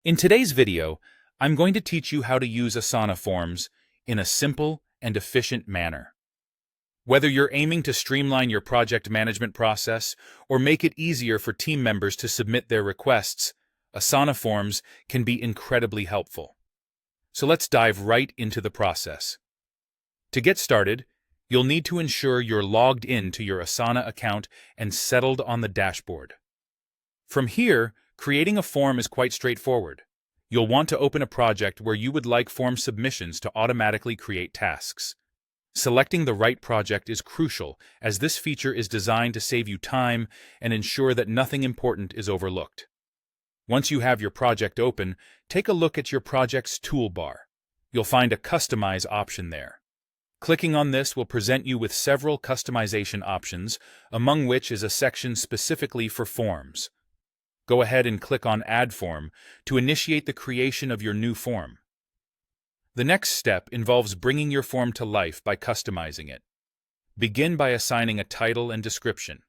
In today's video, I'm going to teach you how to use Asana forms in a simple and efficient manner. Whether you're aiming to streamline your project management process or make it easier for team members to submit their requests, Asana forms can be incredibly helpful. So let's dive right into the process. To get started, you'll need to ensure you're logged in to your Asana account and settled on the dashboard. From here, creating a form is quite straightforward. You'll want to open a project where you would like form submissions to automatically create tasks. Selecting the right project is crucial, as this feature is designed to save you time and ensure that nothing important is overlooked. Once you have your project open, take a look at your project's toolbar. You'll find a Customize option there. Clicking on this will present you with several customization options, among which is a section specifically for forms. Go ahead and click on Add Form to initiate the creation of your new form. The next step involves bringing your form to life by customizing it. Begin by assigning a title and description.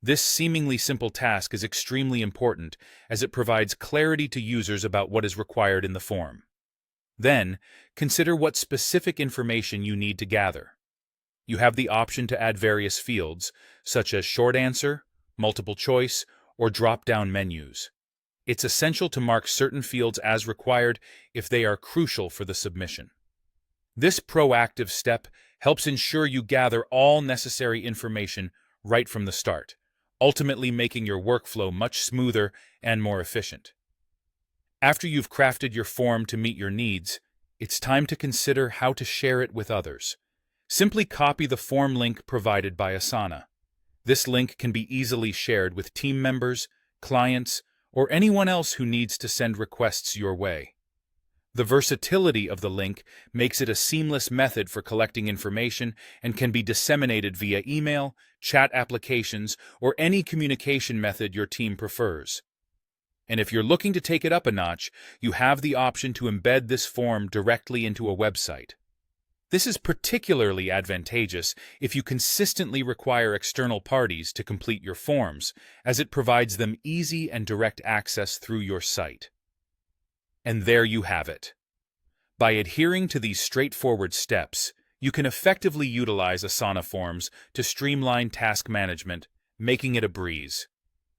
This seemingly simple task is extremely important as it provides clarity to users about what is required in the form. Then, consider what specific information you need to gather. You have the option to add various fields, such as short answer, multiple choice, or drop-down menus. It's essential to mark certain fields as required if they are crucial for the submission. This proactive step helps ensure you gather all necessary information right from the start, ultimately making your workflow much smoother and more efficient. After you've crafted your form to meet your needs, it's time to consider how to share it with others. Simply copy the form link provided by Asana. This link can be easily shared with team members, clients, or anyone else who needs to send requests your way. The versatility of the link makes it a seamless method for collecting information and can be disseminated via email, chat applications, or any communication method your team prefers. And if you're looking to take it up a notch, you have the option to embed this form directly into a website. This is particularly advantageous if you consistently require external parties to complete your forms, as it provides them easy and direct access through your site. And there you have it. By adhering to these straightforward steps, you can effectively utilize Asana forms to streamline task management, making it a breeze.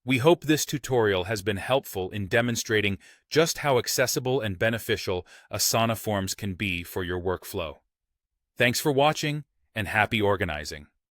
We hope this tutorial has been helpful in demonstrating just how accessible and beneficial Asana forms can be for your workflow. Thanks for watching, and happy organizing!